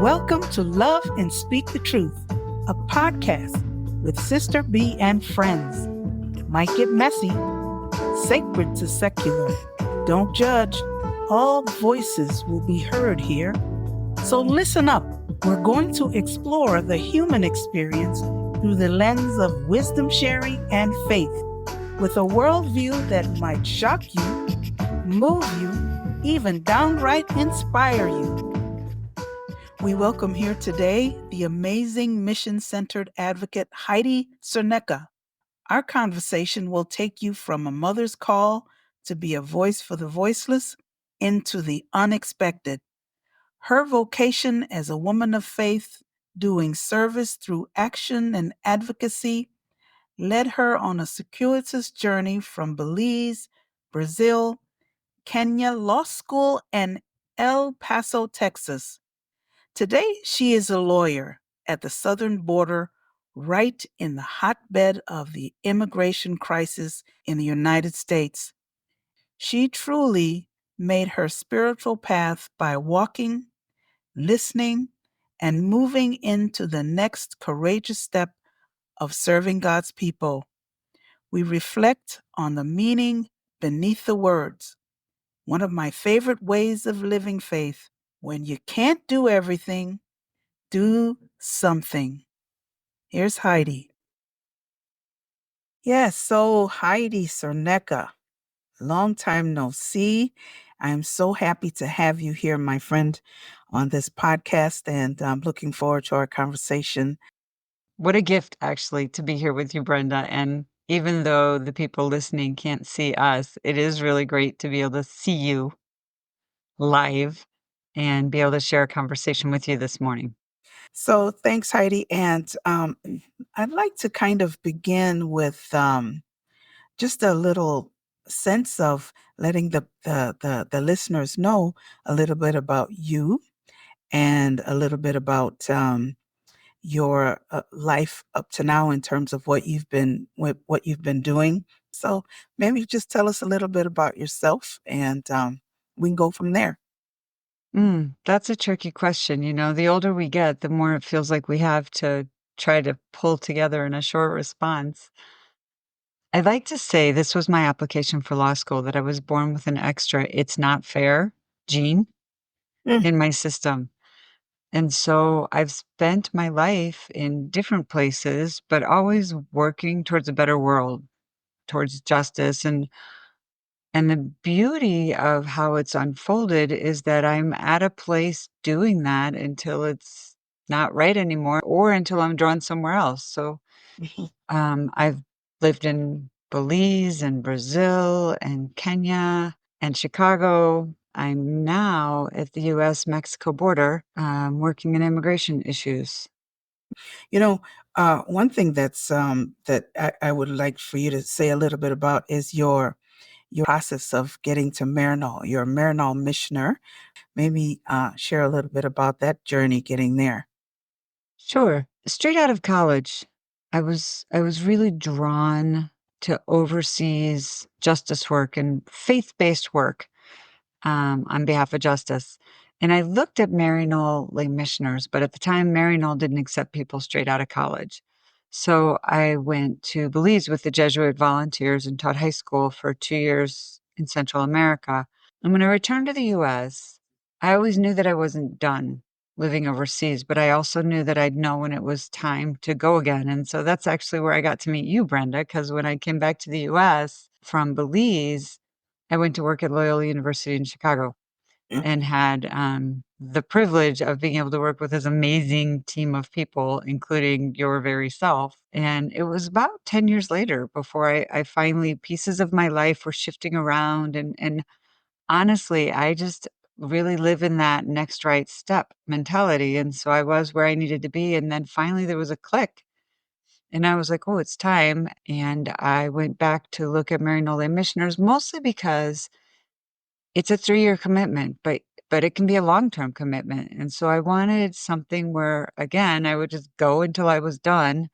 Welcome to Love and Speak the Truth, a podcast with Sister B and friends. It might get messy, sacred to secular. Don't judge. All voices will be heard here. So listen up. We're going to explore the human experience through the lens of wisdom sharing and faith, with a worldview that might shock you, move you, even downright inspire you. We welcome here today the amazing mission-centered advocate Heidi Cerneka. Our conversation will take you from a mother's call to be a voice for the voiceless into the unexpected. Her vocation as a woman of faith, doing service through action and advocacy, led her on a circuitous journey from Belize, Brazil, Kenya Law School, and El Paso, Texas. Today, she is a lawyer at the southern border, right in the hotbed of the immigration crisis in the United States. She truly made her spiritual path by walking, listening, and moving into the next courageous step of serving God's people. We reflect on the meaning beneath the words. One of my favorite ways of living faith: when you can't do everything, do something. Here's Heidi. Yes, so Heidi Cerneka, long time no see. I'm so happy to have you here, my friend, on this podcast, and I'm looking forward to our conversation. What a gift, actually, to be here with you, Brenda. And even though the people listening can't see us, it is really great to be able to see you live and be able to share a conversation with you this morning. So thanks, Heidi. And I'd like to kind of begin with just a little sense of letting the listeners know a little bit about you and a little bit about your life up to now in terms of what you've been doing. So maybe just tell us a little bit about yourself, and we can go from there. That's a tricky question. You know, the older we get, the more it feels like we have to try to pull together in a short response. I'd like to say this was my application for law school, that I was born with an extra "it's not fair" gene Mm. in my system. And so I've spent my life in different places, but always working towards a better world, towards justice. And the beauty of how it's unfolded is that I'm at a place doing that until it's not right anymore or until I'm drawn somewhere else. So I've lived in Belize and Brazil and Kenya and Chicago. I'm now at the US-Mexico border, working in immigration issues. You know, one thing that I would like for you to say a little bit about is your process of getting to Marinol. You're a Marinol missioner. Maybe share a little bit about that journey getting there. Sure. Straight out of college, I was really drawn to overseas justice work and faith-based work, on behalf of justice. And I looked at Maryknoll lay missioners, but at the time, Maryknoll didn't accept people straight out of college. So I went to Belize with the Jesuit volunteers and taught high school for 2 years in Central America. And when I returned to the US, I always knew that I wasn't done living overseas, but I also knew that I'd know when it was time to go again. And so that's actually where I got to meet you, Brenda, because when I came back to the US from Belize, I went to work at Loyola University in Chicago Mm. and had the privilege of being able to work with this amazing team of people, including your very self. And it was about 10 years later before I finally, pieces of my life were shifting around. And honestly, I just really live in that next right step mentality. And so I was where I needed to be. And then finally there was a click. And I was like, oh, it's time. And I went back to look at Maryknoll missioners, mostly because it's a 3-year commitment, but it can be a long-term commitment. And so I wanted something where, again, I would just go until I was done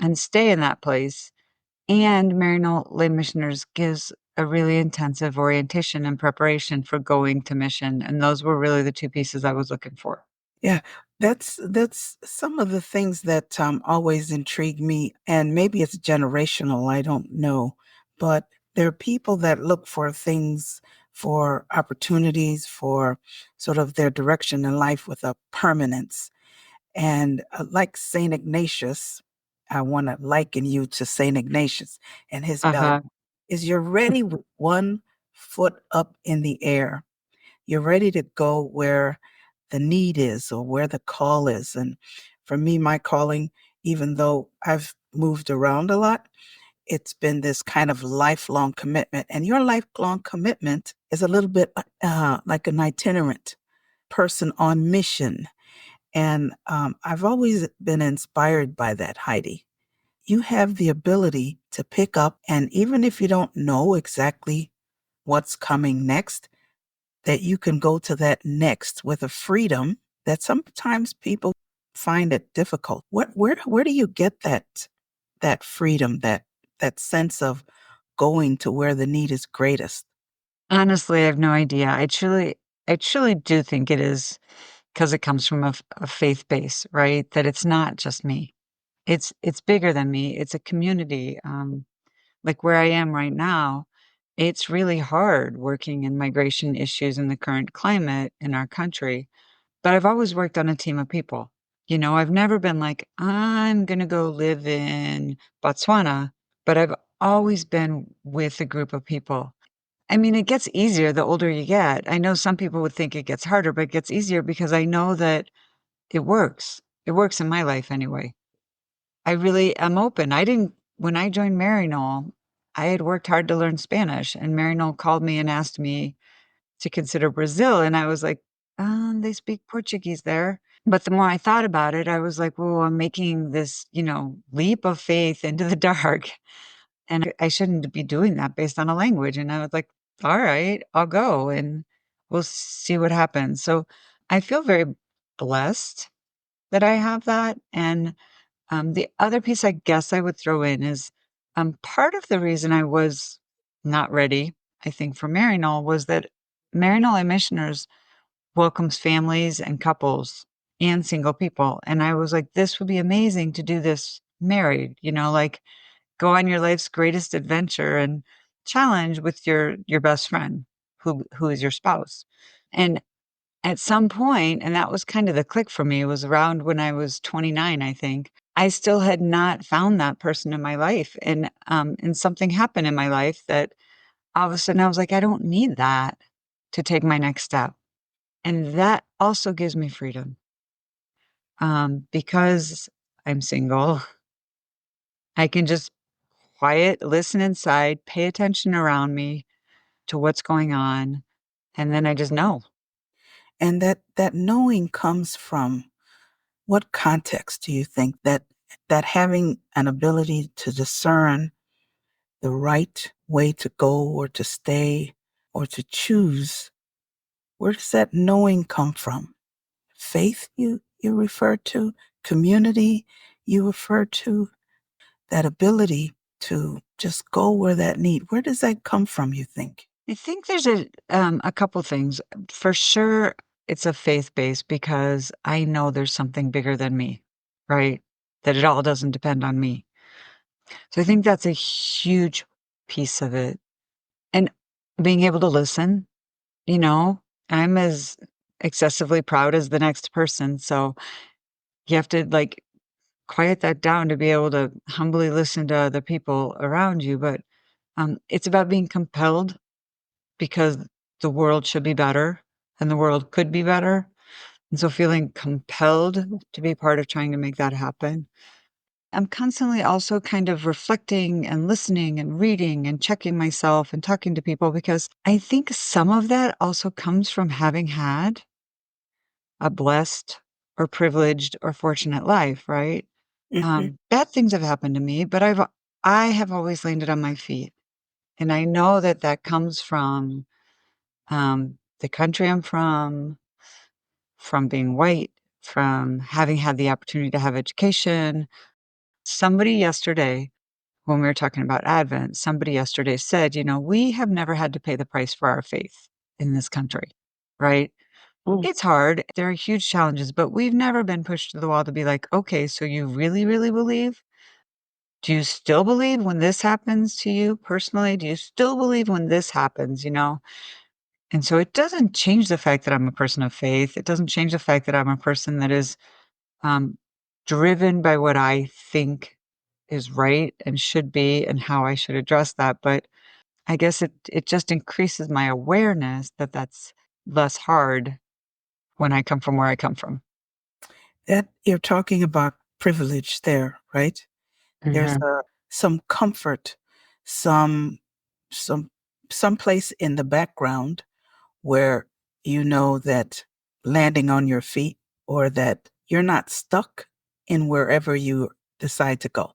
and stay in that place. And Maryknoll Lay Missioners gives a really intensive orientation and preparation for going to mission. And those were really the two pieces I was looking for. Yeah, that's some of the things that always intrigue me, and maybe it's generational. I don't know, but there are people that look for things, for opportunities, for sort of their direction in life with a permanence. And like Saint Ignatius, I want to liken you to Saint Ignatius and his value Uh-huh. is you're ready with one foot up in the air. You're ready to go where the need is or where the call is. And for me, my calling, even though I've moved around a lot, it's been this kind of lifelong commitment. And your lifelong commitment is a little bit like an itinerant person on mission. And I've always been inspired by that, Heidi. You have the ability to pick up, and even if you don't know exactly what's coming next, that you can go to that next with a freedom that sometimes people find it difficult. Where do you get that freedom, that sense of going to where the need is greatest? Honestly, I have no idea. I truly do think it is because it comes from a faith base, right? That it's not just me. It's bigger than me. It's a community. Like where I am right now, it's really hard working in migration issues in the current climate in our country. But I've always worked on a team of people. You know, I've never been like, I'm going to go live in Botswana, but I've always been with a group of people. I mean, it gets easier the older you get. I know some people would think it gets harder, but it gets easier because I know that it works. It works in my life anyway. I really am open. When I joined Maryknoll, I had worked hard to learn Spanish, and Maryknoll called me and asked me to consider Brazil. And I was like, they speak Portuguese there. But the more I thought about it, I was like, well, I'm making this, leap of faith into the dark. And I shouldn't be doing that based on a language. And I was like, all right, I'll go and we'll see what happens. So I feel very blessed that I have that. And the other piece I guess I would throw in is part of the reason I was not ready, I think, for Maryknoll was that Maryknoll Missioners welcomes families and couples and single people. And I was like, this would be amazing to do this married, like go on your life's greatest adventure and challenge with your best friend who is your spouse. And at some point, and that was kind of the click for me, it was around when I was 29, I think. I still had not found that person in my life. And something happened in my life that all of a sudden I was like, I don't need that to take my next step. And that also gives me freedom. Because I'm single, I can just quiet, listen inside, pay attention around me to what's going on, and then I just know. And that knowing comes from what context do you think that having an ability to discern the right way to go or to stay or to choose, where does that knowing come from? Faith you refer to, community you refer to, that ability to just go where that need. Where does that come from, you think? I think there's a couple things. For sure, it's a faith base because I know there's something bigger than me, right? That it all doesn't depend on me. So I think that's a huge piece of it. And being able to listen, you know, I'm as excessively proud as the next person. So you have to like quiet that down to be able to humbly listen to other people around you. But it's about being compelled because the world should be better and the world could be better. And so feeling compelled to be part of trying to make that happen. I'm constantly also kind of reflecting and listening and reading and checking myself and talking to people because I think some of that also comes from having had a blessed or privileged or fortunate life, right? Hmm. Bad things have happened to me, but I have always landed on my feet. And I know that that comes from the country I'm from being white, from having had the opportunity to have education. Somebody yesterday, when we were talking about Advent, somebody yesterday said, we have never had to pay the price for our faith in this country, right? It's hard. There are huge challenges, but we've never been pushed to the wall to be like, okay, so you really, really believe? Do you still believe when this happens to you personally? Do you still believe when this happens, you know? And so it doesn't change the fact that I'm a person of faith. It doesn't change the fact that I'm a person that is um, driven by what I think is right and should be and how I should address that. But I guess it just increases my awareness that that's less hard when I come from where I come from. That you're talking about privilege there, right? There's Mhm. some comfort, some some some place in the background where you know that landing on your feet or that you're not stuck in wherever you decide to go,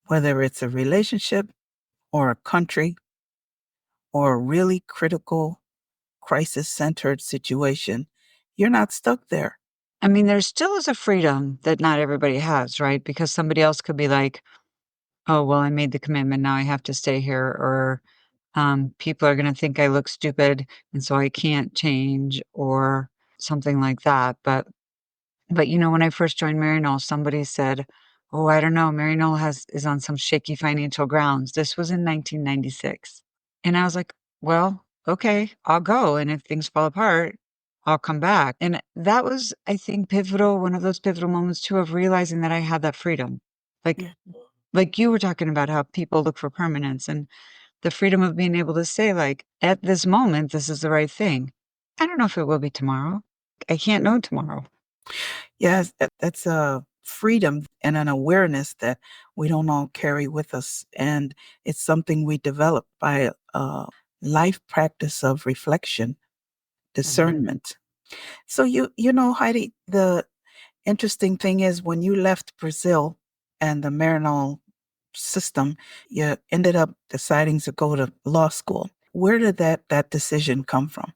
whether it's a relationship or a country or a really critical crisis centered situation, you're not stuck there. I mean, there still is a freedom that not everybody has, right? Because somebody else could be like, "Oh, well, I made the commitment, now I have to stay here," or, "People are gonna think I look stupid, and so I can't change," or something like that, but, you know, when I first joined Maryknoll, somebody said, "Oh, I don't know, Maryknoll is on some shaky financial grounds." This was in 1996, and I was like, "Well, okay, I'll go, and if things fall apart, I'll come back," and that was, I think, pivotal one of those pivotal moments too of realizing that I had that freedom. Like Yeah. like you were talking about how people look for permanence and the freedom of being able to say, like, "At this moment, this is the right thing. I don't know if it will be tomorrow. I can't know tomorrow." Yes, that's a freedom and an awareness that we don't all carry with us. And it's something we develop by a life practice of reflection, Mhm. discernment. So you know, Heidi, the interesting thing is when you left Brazil and the Marinol system, you ended up deciding to go to law school. Where did that decision come from?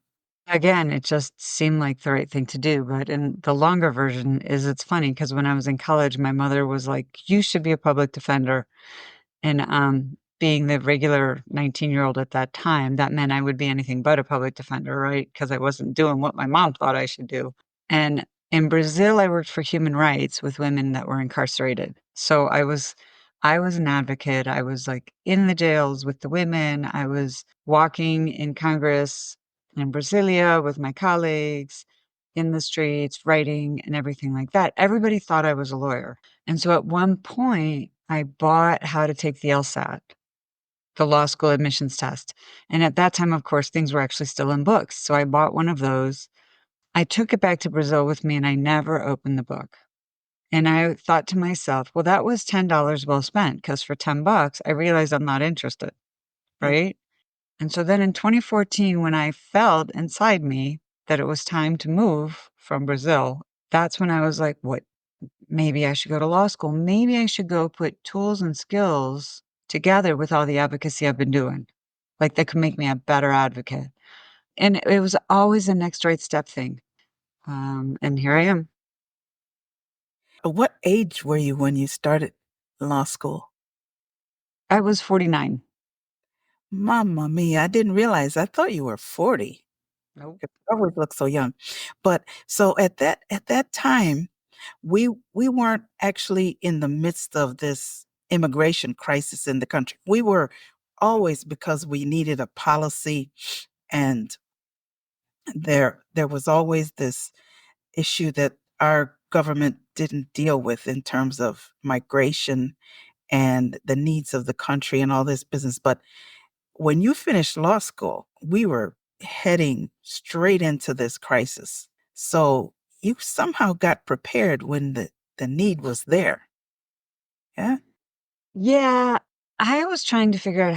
Again, it just seemed like the right thing to do, but in the longer version is it's funny because when I was in college, my mother was like, "You should be a public defender." And, being the regular 19-year-old at that time, that meant I would be anything but a public defender, right? Because I wasn't doing what my mom thought I should do. And in Brazil, I worked for human rights with women that were incarcerated. So I was an advocate. I was, like, in the jails with the women. I was walking in Congress in Brasilia with my colleagues, in the streets, writing, and everything like that. Everybody thought I was a lawyer. And so at one point, I bought How to Take the LSAT, the law school admissions test. And at that time, of course, things were actually still in books. So I bought one of those. I took it back to Brazil with me and I never opened the book. And I thought to myself, well, that was $10 well spent because for 10 bucks, I realized I'm not interested. Mm. Right. And so then in 2014, when I felt inside me that it was time to move from Brazil, that's when I was like, what? Maybe I should go to law school. Maybe I should go put tools and skills together with all the advocacy I've been doing. Like that could make me a better advocate. And it was always a next right step thing. And here I am. What age were you when you started law school? I was 49. Mamma mia, I didn't realize. I thought you were 40. Nope. You always look so young. But so at that time, we weren't actually in the midst of this immigration crisis in the country. We were always because we needed a policy, and there was always this issue that our government didn't deal with in terms of migration and the needs of the country and all this business. But when you finished law school, we were heading straight into this crisis. So you somehow got prepared when the need was there. Yeah. Yeah. I was trying to figure out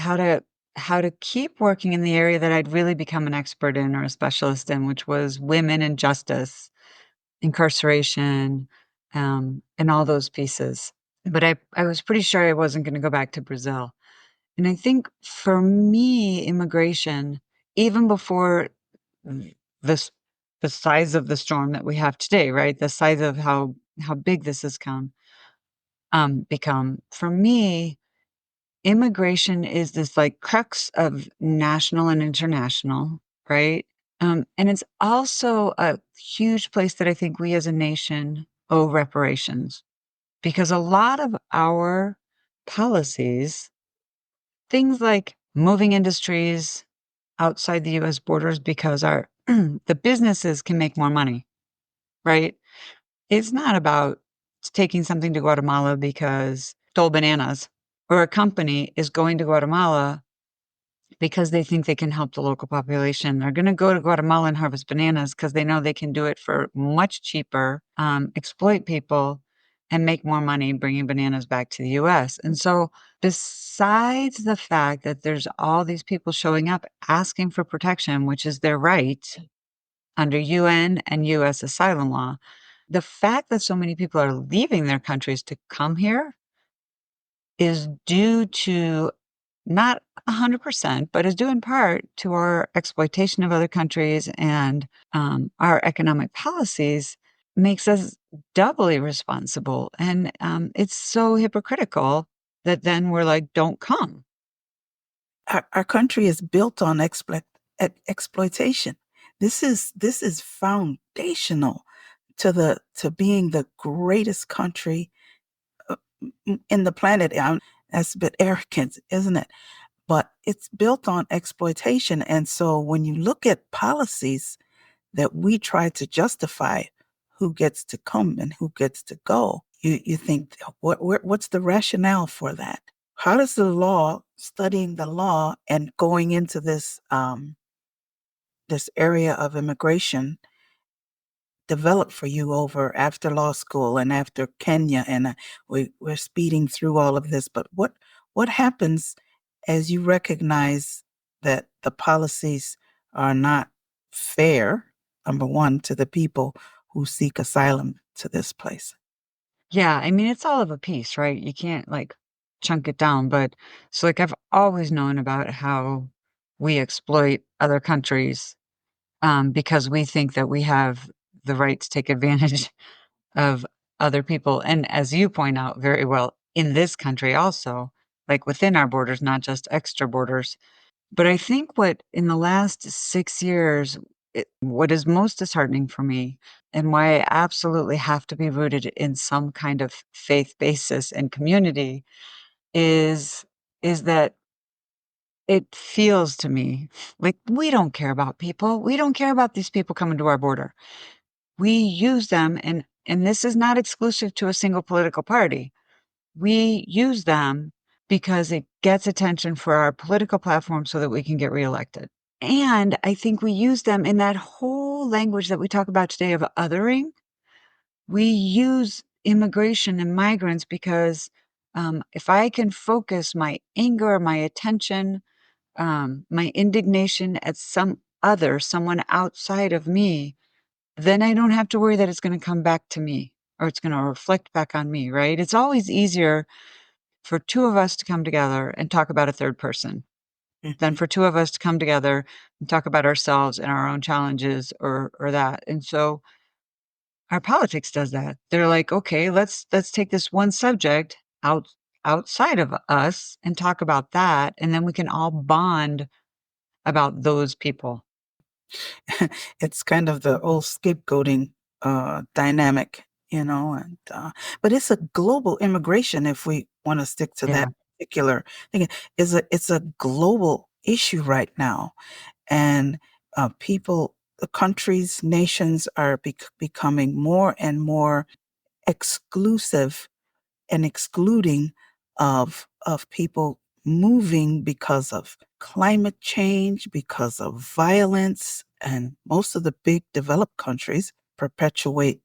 how to keep working in the area that I'd really become an expert in or a specialist in, which was women and justice, incarceration, and all those pieces. But I was pretty sure I wasn't gonna go back to Brazil. And I think for me, immigration, even before this the size of the storm that we have today, right? The size of how big this has become. For me, immigration is this like crux of national and international, right? And it's also a huge place that I think we as a nation owe reparations because a lot of our policies, things like moving industries outside the US borders because our the businesses can make more money, right? It's not about taking something to Guatemala because stole bananas, or a company is going to Guatemala because they think they can help the local population. They're going to go to Guatemala and harvest bananas because they know they can do it for much cheaper, exploit people, and make more money bringing bananas back to the US. And so, besides the fact that there's all these people showing up asking for protection, which is their right under UN and US asylum law, the fact that so many people are leaving their countries to come here is due to not 100%, but is due in part to our exploitation of other countries and our economic policies makes us doubly responsible. And it's so hypocritical that then we're like, don't come. Our country is built on exploitation. This is foundational to being the greatest country in the planet. That's a bit arrogant, isn't it? But it's built on exploitation. And so when you look at policies that we try to justify who gets to come and who gets to go, you think, what's the rationale for that? How does the law, studying the law and going into this area of immigration develop for you over after law school and after Kenya? And we're speeding through all of this, but what happens as you recognize that the policies are not fair, number one, to the people who seek asylum to this place? Yeah, I mean, it's all of a piece, right? You can't like chunk it down. But so, like, I've always known about how we exploit other countries because we think that we have the right to take advantage of other people. And as you point out very well, in this country also, like within our borders, not just extra borders. But I think what in the last 6 years, what is most disheartening for me and why I absolutely have to be rooted in some kind of faith basis and community is is that it feels to me like we don't care about people. We don't care about these people coming to our border. We use them, and this is not exclusive to a single political party. We use them because it gets attention for our political platform so that we can get reelected. And I think we use them in that whole language that we talk about today of othering. We use immigration and migrants because if I can focus my anger, my attention, my indignation at some other, someone outside of me, then I don't have to worry that it's going to come back to me or it's going to reflect back on me, right? It's always easier for two of us to come together and talk about a third person than Mhm. for two of us to come together and talk about ourselves and our own challenges or that. And so our politics does that. They're like, okay, let's take this one subject outside of us and talk about that, and then we can all bond about those people. It's kind of the old scapegoating dynamic, and but it's a global immigration. If we want to stick to Yeah. that particular thing, it's a global issue right now, and countries, nations are becoming more and more exclusive and excluding of people moving because of climate change, because of violence, and most of the big developed countries perpetuate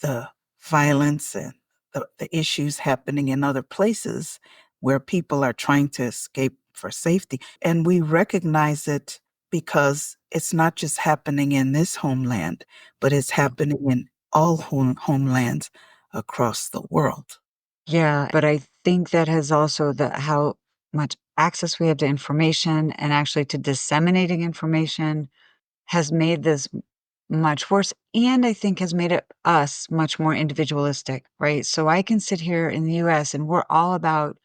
the violence and the issues happening in other places where people are trying to escape for safety. And we recognize it because it's not just happening in this homeland, but it's happening in all homelands across the world. Yeah, but I think that has also the how much access we have to information and actually to disseminating information has made this much worse, and I think has made it us much more individualistic, right? So I can sit here in the US and we're all about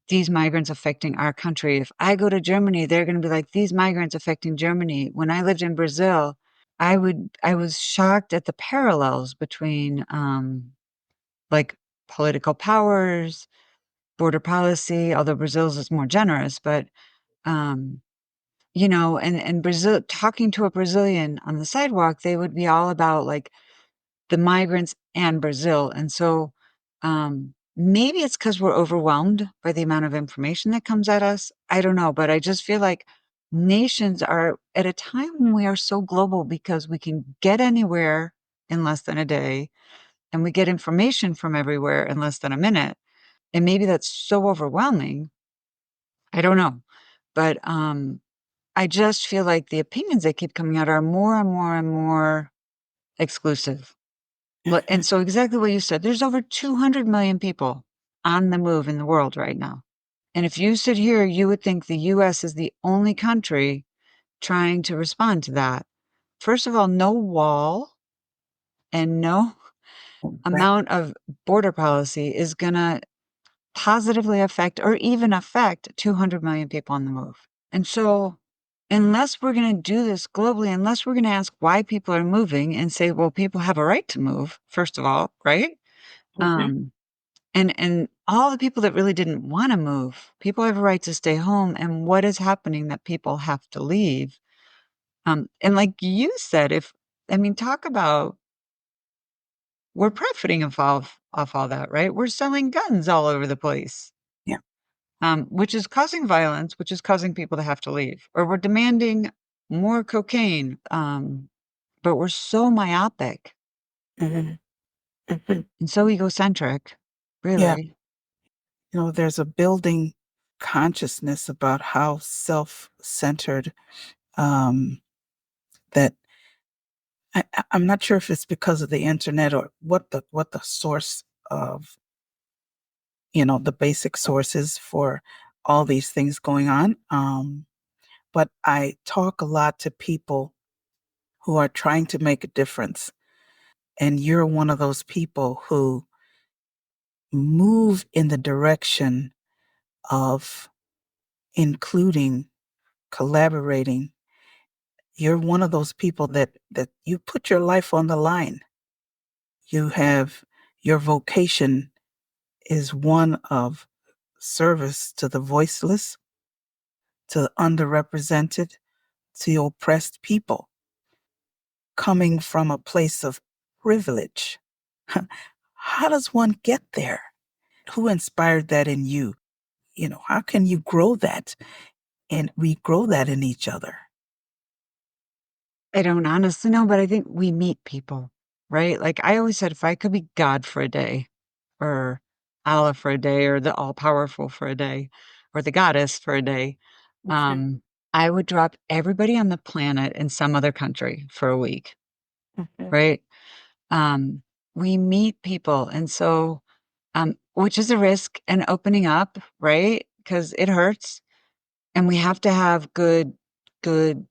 these migrants affecting our country. If I go to Germany, they're going to be like, these migrants affecting Germany. When I lived in Brazil, I was shocked at the parallels between, like political powers, border policy, although Brazil's is more generous, but, um, and Brazil, talking to a Brazilian on the sidewalk, they would be all about like the migrants and Brazil. And so, maybe it's because we're overwhelmed by the amount of information that comes at us. I don't know, but I just feel like nations are at a time when we are so global because we can get anywhere in less than a day and we get information from everywhere in less than a minute. And maybe that's so overwhelming. I don't know. But I just feel like the opinions that keep coming out are more and more and more exclusive. And Mhm. so exactly what you said, there's over 200 million people on the move in the world right now. And if you sit here, you would think the US is the only country trying to respond to that. First of all, no wall and no Right. amount of border policy is going to positively affect or even affect 200 million people on the move. And so, unless we're going to do this globally, unless we're going to ask why people are moving and say, well, people have a right to move, first of all, right? Mhm. Um, and all the people that really didn't want to move, people have a right to stay home. And what is happening that people have to leave? And like you said, talk about we're profiting off all that, right? We're selling guns all over the place. Yeah. Which is causing violence, which is causing people to have to leave, or we're demanding more cocaine. But we're so myopic Mhm. Mhm. and so egocentric, Yeah. really. There's a building consciousness about how self-centered, um, that I'm not sure if it's because of the internet or what the source of, the basic sources for all these things going on. But I talk a lot to people who are trying to make a difference. And you're one of those people who move in the direction of including, collaborating. You're one of those people that you put your life on the line. You have your vocation is one of service to the voiceless, to the underrepresented, to the oppressed people, coming from a place of privilege. How does one get there? Who inspired that in you? How can you grow that and we grow that in each other? I don't honestly know, but I think we meet people, right? Like I always said, if I could be God for a day, or Allah for a day, or the all powerful for a day, or the goddess for a day, Mhm. um, I would drop everybody on the planet in some other country for a week, Mhm. right? Um, we meet people. And so, which is a risk and opening up, right? Because it hurts. And we have to have good, good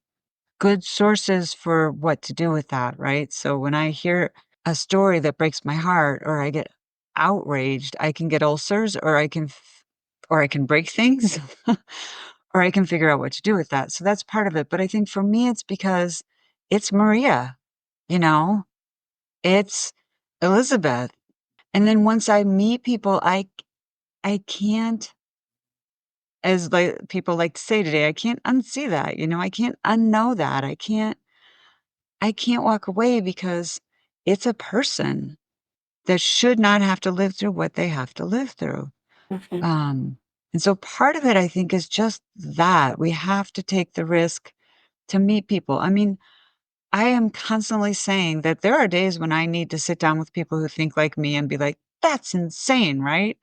sources for what to do with that, right? So when I hear a story that breaks my heart or I get outraged, I can get ulcers or I can break things or I can figure out what to do with that. So that's part of it. But I think for me, it's because it's Maria, you know, it's Elizabeth. And then once I meet people, I can't, as like people like to say today, I can't unsee that, I can't unknow that. I can't walk away because it's a person that should not have to live through what they have to live through. Mhm. Um, and so part of it, I think, is just that we have to take the risk to meet people. I mean, I am constantly saying that there are days when I need to sit down with people who think like me and be like, that's insane, right?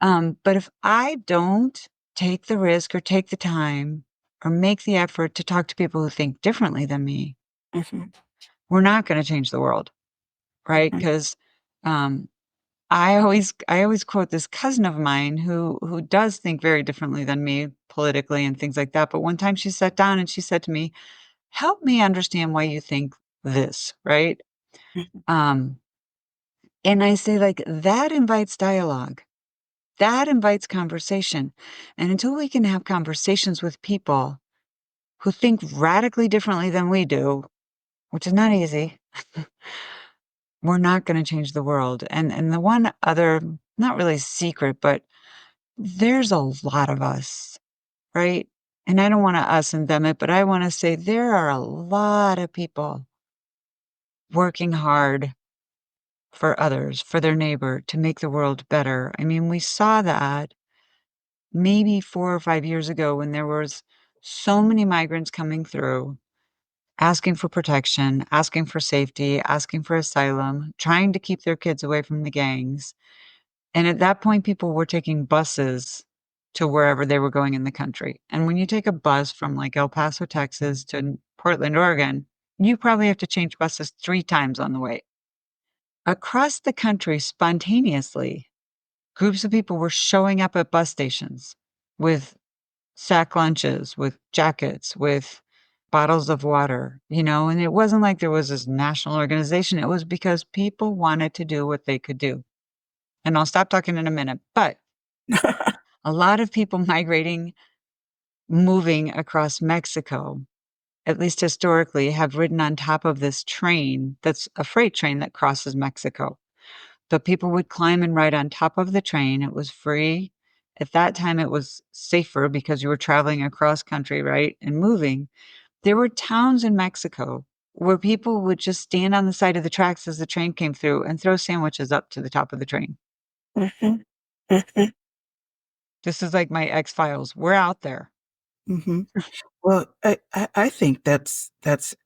But if I don't take the risk or take the time or make the effort to talk to people who think differently than me, Mhm. we're not going to change the world, right? Mhm. Because um, I always quote this cousin of mine who does think very differently than me politically and things like that. But one time she sat down and she said to me, "Help me understand why you think this," right? Mhm. Um, and I say like that invites dialogue. that invites conversation. And until we can have conversations with people who think radically differently than we do, which is not easy, we're not going to change the world. And the one other, not really secret, but there's a lot of us, right? And I don't want to us and them it, but I want to say there are a lot of people working hard for others, for their neighbor, to make the world better. I mean, we saw that maybe 4 or 5 years ago when there was so many migrants coming through, asking for protection, asking for safety, asking for asylum, trying to keep their kids away from the gangs. And at that point, people were taking buses to wherever they were going in the country. And when you take a bus from like El Paso, Texas to Portland, Oregon, you probably have to change buses 3 times on the way. Across the country, spontaneously, groups of people were showing up at bus stations with sack lunches, with jackets, with bottles of water, and it wasn't like there was this national organization. It was because people wanted to do what they could do. And I'll stop talking in a minute, but a lot of people migrating, moving across Mexico, at least historically, have ridden on top of this train that's a freight train that crosses Mexico. But people would climb and ride on top of the train. It was free. At that time, it was safer because you were traveling across country, right? And moving. There were towns in Mexico where people would just stand on the side of the tracks as the train came through and throw sandwiches up to the top of the train. Mhm. Mhm. This is like my X-Files. We're out there. Mhm. Well, I think that's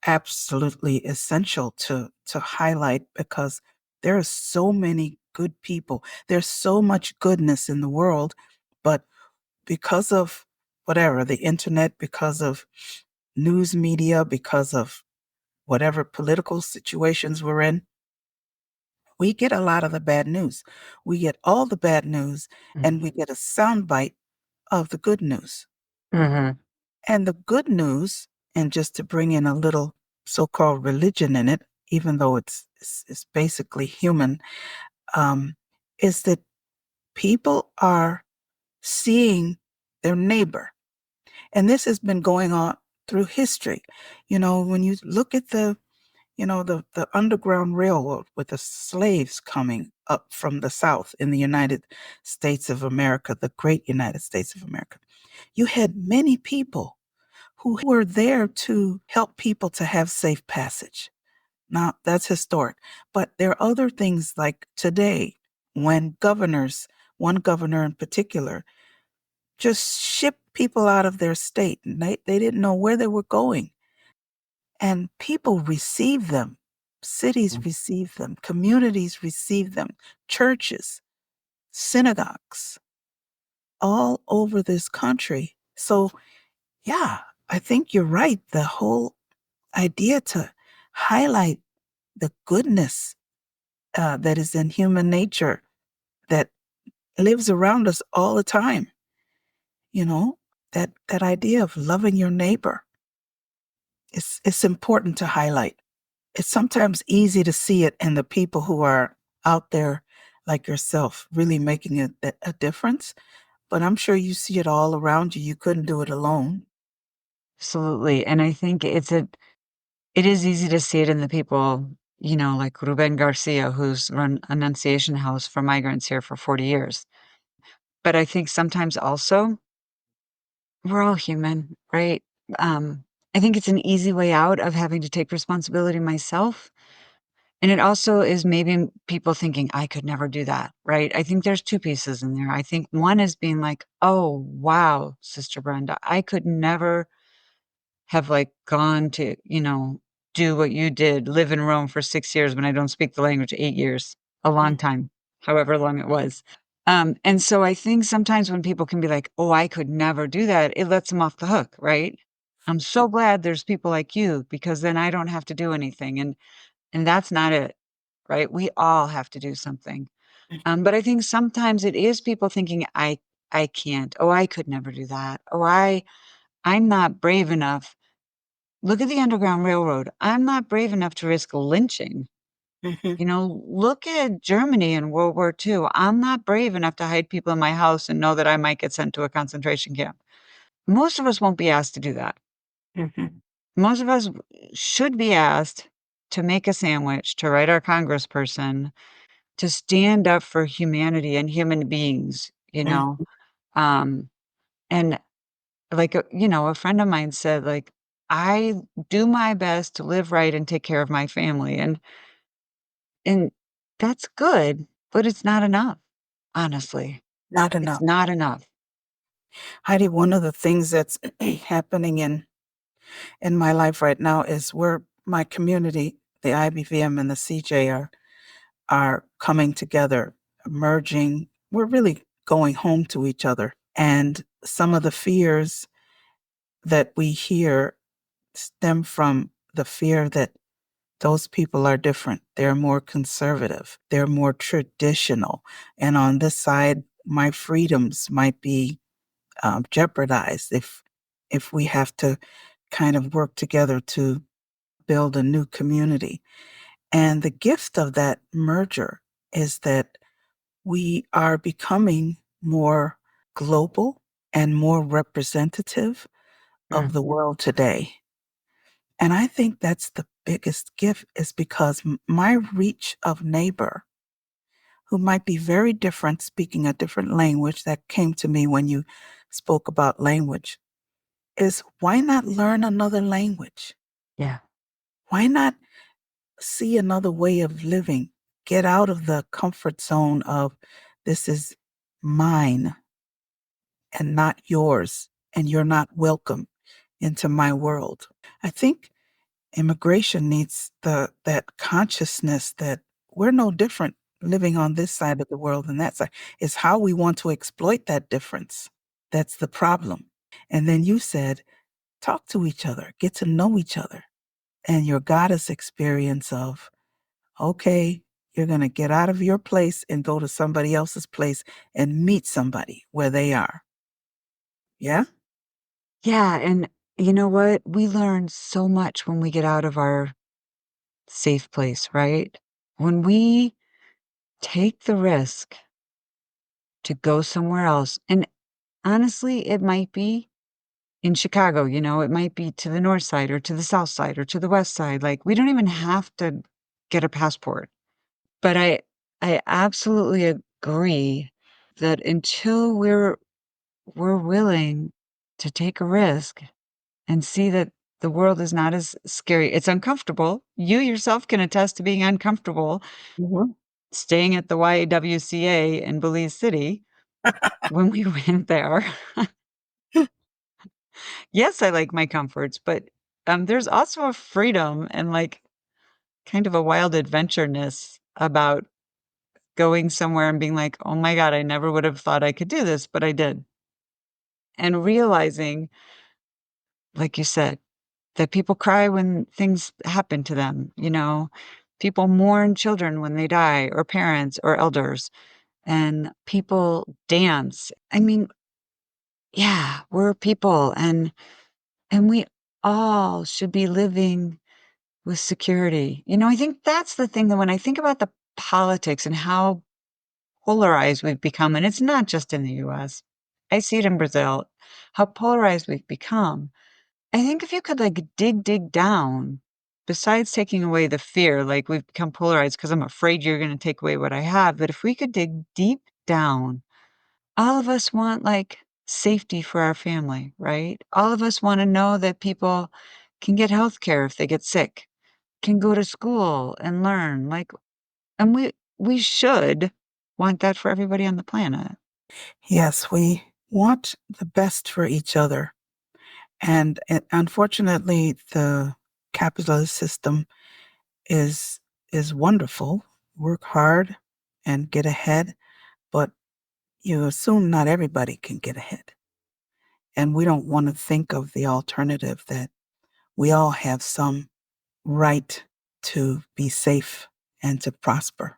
absolutely essential to highlight because there are so many good people. There's so much goodness in the world, but because of whatever, the internet, because of news media, because of whatever political situations we're in, we get a lot of the bad news. We get all the bad news and we get a soundbite of the good news. Mm-hmm. And the good news, and just to bring in a little so-called religion in it, even though it's basically human, um, is that people are seeing their neighbor. And this has been going on through history. When you look at the Underground Railroad with the slaves coming up from the South in the United States of America, the great United States of America, you had many people who were there to help people to have safe passage. Now, that's historic. But there are other things like today when one governor in particular, just shipped people out of their state and they didn't know where they were going. And people received them. Cities received them. Communities received them. Churches, synagogues, all over this country. So, yeah, I think you're right. The whole idea to highlight the goodness that is in human nature that lives around us all the time. You know, that idea of loving your neighbor. It's important to highlight. It's sometimes easy to see it in the people who are out there like yourself, really making a difference. But I'm sure you see it all around you. You couldn't do it alone. Absolutely. And I think it is easy to see it in the people, like Ruben Garcia, who's run Annunciation House for migrants here for 40 years. But I think sometimes also we're all human, right? Um, I think it's an easy way out of having to take responsibility myself. And it also is maybe people thinking, I could never do that, right? I think there's 2 pieces in there. I think one is being like, oh, wow, Sister Brenda, I could never have like gone to, do what you did, live in Rome for 6 years when I don't speak the language, 8 years, a long time, however long it was. And so I think sometimes when people can be like, oh, I could never do that, it lets them off the hook, right? I'm so glad there's people like you because then I don't have to do anything. And that's not it, right? We all have to do something. But I think sometimes it is people thinking, I can't. Oh, I could never do that. Oh, I'm not brave enough. Look at the Underground Railroad. I'm not brave enough to risk lynching Mhm. Look at Germany in World War II. I'm not brave enough to hide people in my house and know that I might get sent to a concentration camp. Most of us won't be asked to do that. Mhm. Most of us should be asked to make a sandwich, to write our congressperson, to stand up for humanity and human beings, Mhm. Um, and like, a friend of mine said, like, "I do my best to live right and take care of my family," and that's good, but it's not enough, honestly. Not It's enough. not enough. Heidi, one of the things that's happening in my life right now is my community, the IBVM and the CJ are coming together, merging. We're really going home to each other. And some of the fears that we hear stem from the fear that those people are different. They're more conservative. They're more traditional. And on this side, my freedoms might be jeopardized if we have to kind of work together to build a new community. And the gift of that merger is that we are becoming more global and more representative of Mm, the world today. And I think that's the biggest gift is because my reach of neighbor who might be very different, speaking a different language that came to me when you spoke about language, is why not learn another language? yeah. Why not see another way of living? Get out of the comfort zone of this is mine and not yours, and you're not welcome into my world. I think immigration needs that consciousness that we're no different living on this side of the world than that side. It's how we want to exploit that difference. That's the problem. And then you said, talk to each other, get to know each other. And your goddess experience of, okay, you're going to get out of your place and go to somebody else's place and meet somebody where they are. Yeah? Yeah, and you know what? We learn so much when we get out of our safe place, right? When we take the risk to go somewhere else, and honestly, it might be in Chicago, it might be to the north side or to the south side or to the west side. Like, we don't even have to get a passport. But I absolutely agree that until we're willing to take a risk and see that the world is not as scary. It's uncomfortable. You yourself can attest to being uncomfortable Mhm. staying at the YWCA in Belize City when we went there. Yes, I like my comforts, but, there's also a freedom and, like, kind of a wild adventureness about going somewhere and being like, "Oh my god, I never would have thought I could do this, but I did." And realizing, like you said, that people cry when things happen to them, People mourn children when they die or parents or elders, and people dance. I mean, yeah, we're people and we all should be living with security. I think that's the thing that when I think about the politics and how polarized we've become, and it's not just in the US. I see it in Brazil, how polarized we've become. I think if you could like dig down, besides taking away the fear, like we've become polarized because I'm afraid you're going to take away what I have, but if we could dig deep down, all of us want like safety for our family, right? All of us want to know that people can get health care if they get sick, can go to school and learn. And we should want that for everybody on the planet. Yes, we want the best for each other. And unfortunately, the capitalist system is is wonderful. Work hard and get ahead, but you assume not everybody can get ahead. And we don't want to think of the alternative that we all have some right to be safe and to prosper.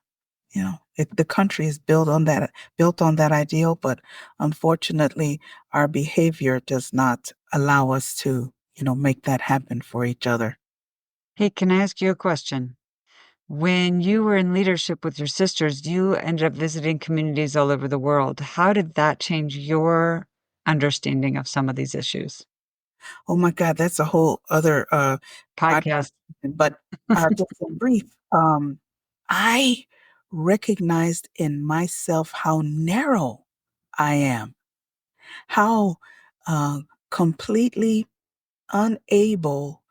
The country is built on that ideal, but unfortunately, our behavior does not allow us to, make that happen for each other. Hey, can I ask you a question? When you were in leadership with your sisters, you ended up visiting communities all over the world. How did that change your understanding of some of these issues? Oh my God, that's a whole other podcast. Podcast. But just in brief, I recognized in myself how narrow I am, how uh, completely unable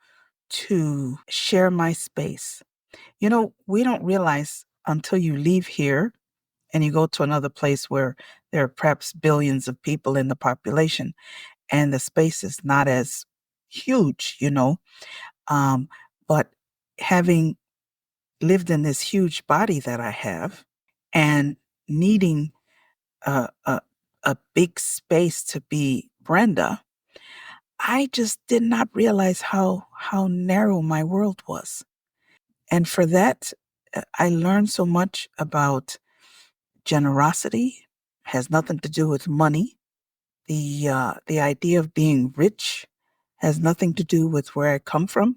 to share my space. You know, we don't realize until you leave here and you go to another place where there are perhaps billions of people in the population and the space is not as huge, you know. But having lived in this huge body that I have and needing a a big space to be Brenda, I just did not realize how narrow my world was. And for that, I learned so much about generosity. Has nothing to do with money. The idea of being rich has nothing to do with where I come from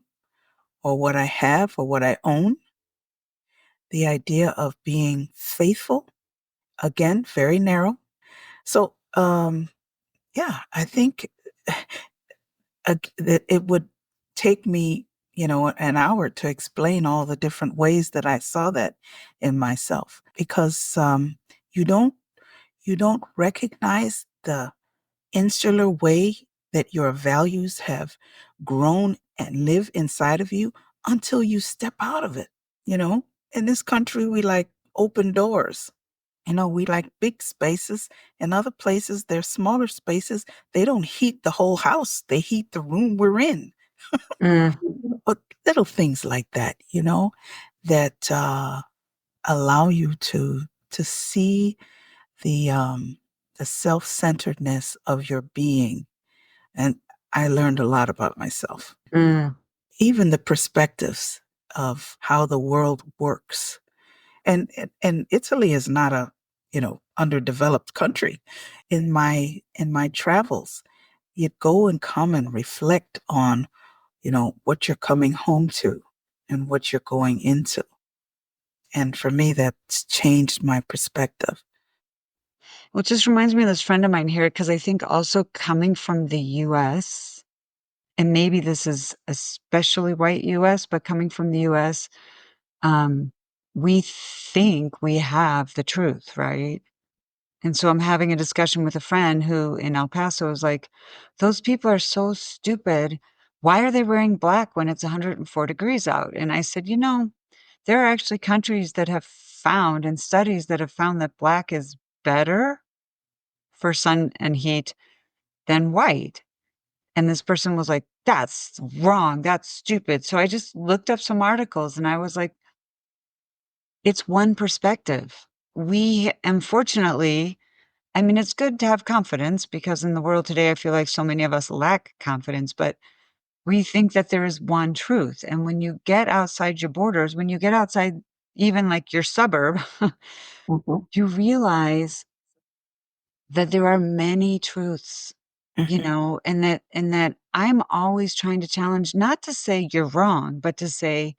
or what I have or what I own. The idea of being faithful, again, very narrow. So, yeah, I think that it would take me, you know, an hour to explain all the different ways that I saw that in myself because you don't you don't recognize the insular way that your values have grown and live inside of you until you step out of it. You know, in this country, we like open doors. You know, we like big spaces. In other places, they're smaller spaces. They don't heat the whole house, they heat the room we're in. Mm, But little things like that, you know, that allow you to see the self-centeredness of your being. And I learned a lot about myself. mm. Even the perspectives of how the world works. And Italy is not a, you know, underdeveloped country. In my travels, you'd go and come and reflect on, you know, what you're coming home to and what you're going into. And for me, that's changed my perspective. Well, it just reminds me of this friend of mine here because I think also coming from the US, and maybe this is especially white US, but coming from the US, um, we think we have the truth, right? And so I'm having a discussion with a friend who in El Paso is like, those people are so stupid. Why are they wearing black when it's 104 degrees out? And I said, there are actually countries that have found and studies that have found that black is better for sun and heat than white. And this person was like, that's wrong. That's stupid. So I just looked up some articles and I was like, it's one perspective. We, unfortunately, I mean, it's good to have confidence because in the world today, I feel like so many of us lack confidence, but we think that there is one truth. And when you get outside your borders, when you get outside even like your suburb, Mhm. you realize that there are many truths, Mhm. and that I'm always trying to challenge, not to say you're wrong, but to say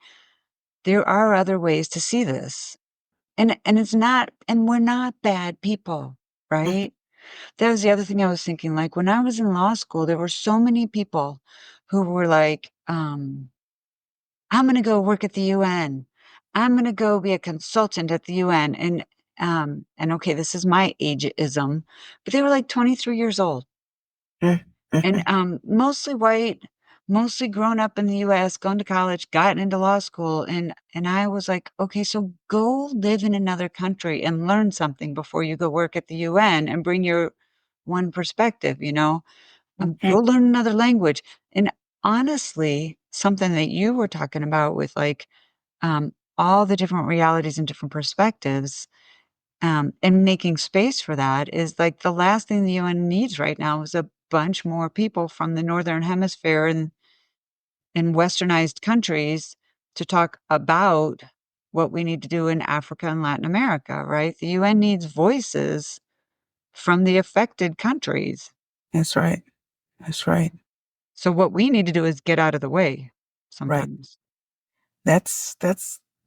there are other ways to see this. And it's not, and we're not bad people, Mhm. right? That was the other thing I was thinking, like, when I was in law school, there were so many people who were like, "I'm gonna go work at the UN. I'm gonna go be a consultant at the UN," and okay, this is my ageism, but they were, like, 23 years old Mhm. and, Mhm. mostly white, mostly grown up in the US, gone to college, gotten into law school, and I was like, "Okay, so go live in another country and learn something before you go work at the UN and bring your one perspective," you know? Go Mhm. learn another language. And honestly, something that you were talking about with like all the different realities and different perspectives, and making space for that is like the last thing the UN needs right now is a bunch more people from the Northern Hemisphere and in westernized countries to talk about what we need to do in Africa and Latin America, right? The UN needs voices from the affected countries. That's right. That's right. So what we need to do is get out of the way Right. sometimes. That's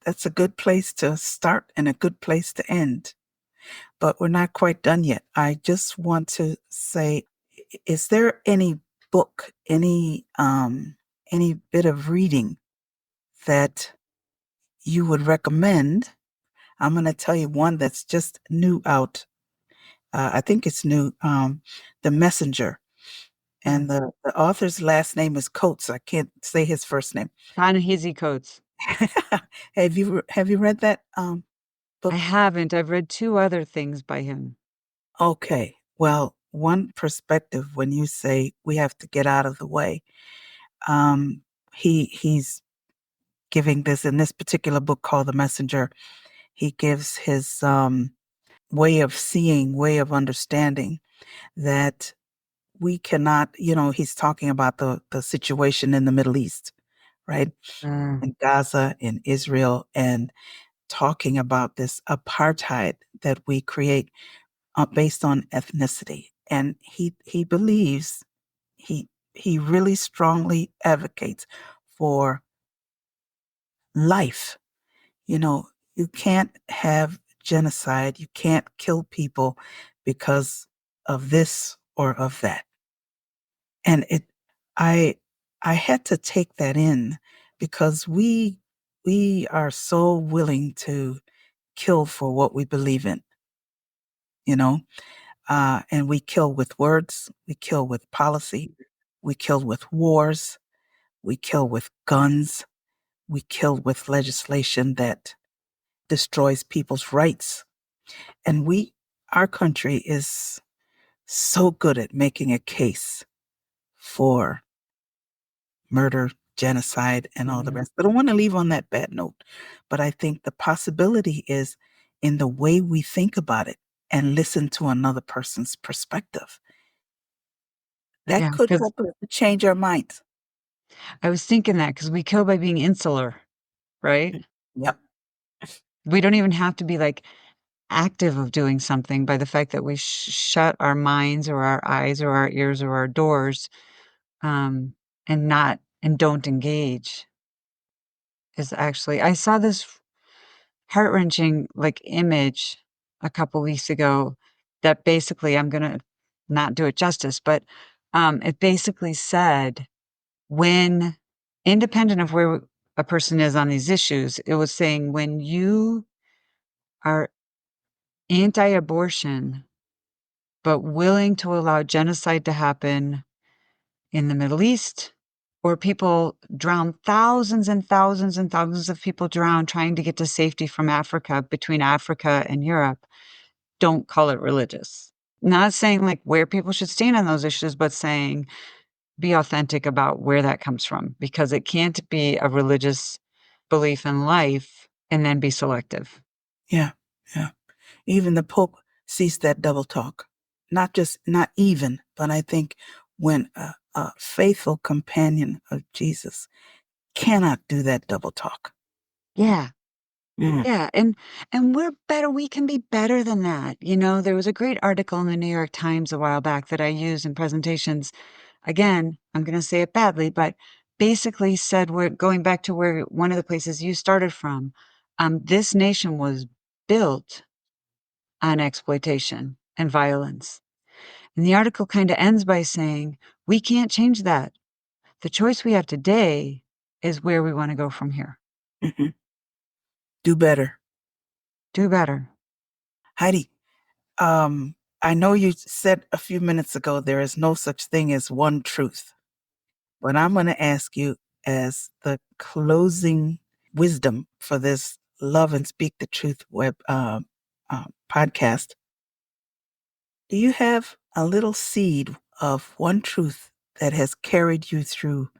that's a good place to start and a good place to end. But we're not quite done yet. I just want to say, is there any book, any bit of reading that you would recommend? I'm going to tell you one that's just new out. I think it's new. The Messenger, Mm. and the author's last name is Coates. I can't say his first name. Ta-Nehisi Coates. Have you read that I book? haven't. I've read 2 other things by him. Okay. Well, one perspective when you say we have to get out of the way, um, he's giving this in this particular book called The Messenger. He gives his way of seeing, way of understanding that we cannot, he's talking about the situation in the Middle East, right? Uh, In Gaza, in Israel, and talking about this apartheid that we create based on ethnicity. And he believes he he really strongly advocates for life. You know, you can't have genocide. You can't kill people because of this or of that. And I, I had to take that in because we are so willing to kill for what we believe in, you know, and we kill with words, we kill with policy, we kill with wars, we kill with guns, we kill with legislation that destroys people's rights. And our country is so good at making a case for murder, genocide, and all the mhm. rest. I don't want to leave on that bad note, but I think the possibility is in the way we think about it and listen to another person's perspective. That Yeah, could 'cause help us to change our minds. I was thinking that because we kill by being insular, right? Yep. We don't even have to be, like, active of doing something by the fact that we shut our minds or our eyes or our ears or our doors, um, and don't engage is actually I saw this heart-wrenching, like, image a couple weeks ago that basically I'm gonna not do it justice, but, it basically said when independent of where a person is on these issues, it was saying when you are anti-abortion, but willing to allow genocide to happen in the Middle East, or people drown thousands and thousands and thousands of people drown trying to get to safety from Africa, between Africa and Europe, don't call it religious. Not saying, like, where people should stand on those issues, but saying, be authentic about where that comes from, because it can't be a religious belief in life and then be selective. Yeah. Yeah. Even the Pope sees that double talk. Not even, but I think when a faithful companion of Jesus cannot do that double talk. Yeah. Mm. Yeah, and we're better we can be better than that, there was a great article in the New York Times a while back that I use in presentations. Again, I'm gonna say it badly, but basically said we're going back to where one of the places you started from, this nation was built on exploitation and violence. And the article kinda ends by saying, "We can't change that. The choice we have today is where we wanna go from here. Mhm. Do better. Do better." Heidi, I know you said a few minutes ago there is no such thing as one truth, but I'm going to ask you as the closing wisdom for this Love and Speak the Truth podcast. Do you have a little seed of one truth that has carried you through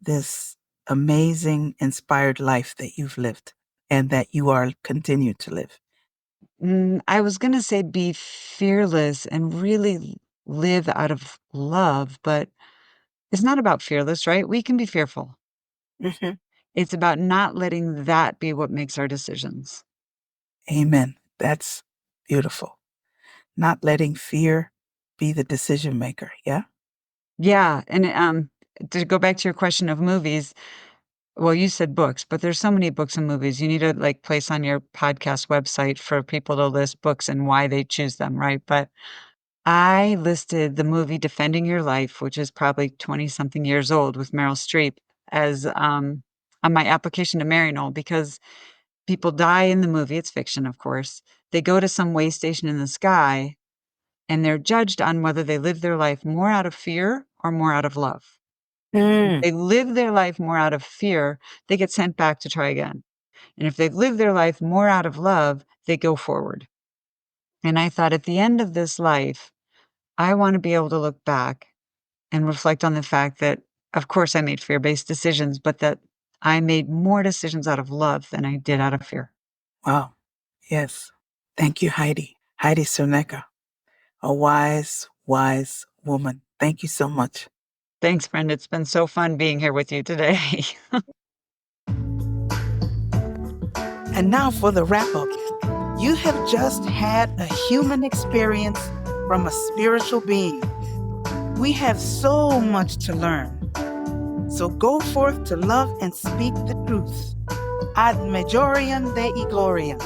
this amazing, inspired life that you've lived and that you are continue to live? I was gonna say be fearless and really live out of love, but it's not about fearless, right? We can be fearful. Mhm. It's about not letting that be what makes our decisions. Amen. That's beautiful. Not letting fear be the decision maker. Yeah. Yeah, and, to go back to your question of movies, well, you said books, but there's so many books and movies. You need to like place on your podcast website for people to list books and why they choose them, right? But I listed the movie Defending Your Life, which is probably 20 something years old with Meryl Streep as on my application to Maryknoll because people die in the movie. It's fiction, of course. They go to some way station in the sky and they're judged on whether they live their life more out of fear or more out of love. If Mm. they live their life more out of fear, they get sent back to try again. And if they live their life more out of love, they go forward. And I thought at the end of this life, I want to be able to look back and reflect on the fact that, of course, I made fear based decisions, but that I made more decisions out of love than I did out of fear. Wow. Yes. Thank you, Heidi. Heidi Cerneka, a wise, wise woman. Thank you so much. Thanks, Brenda. It's been so fun being here with you today. And now for the wrap up. You have just had a human experience from a spiritual being. We have so much to learn. So go forth to love and speak the truth. Ad majorium Dei Gloriam.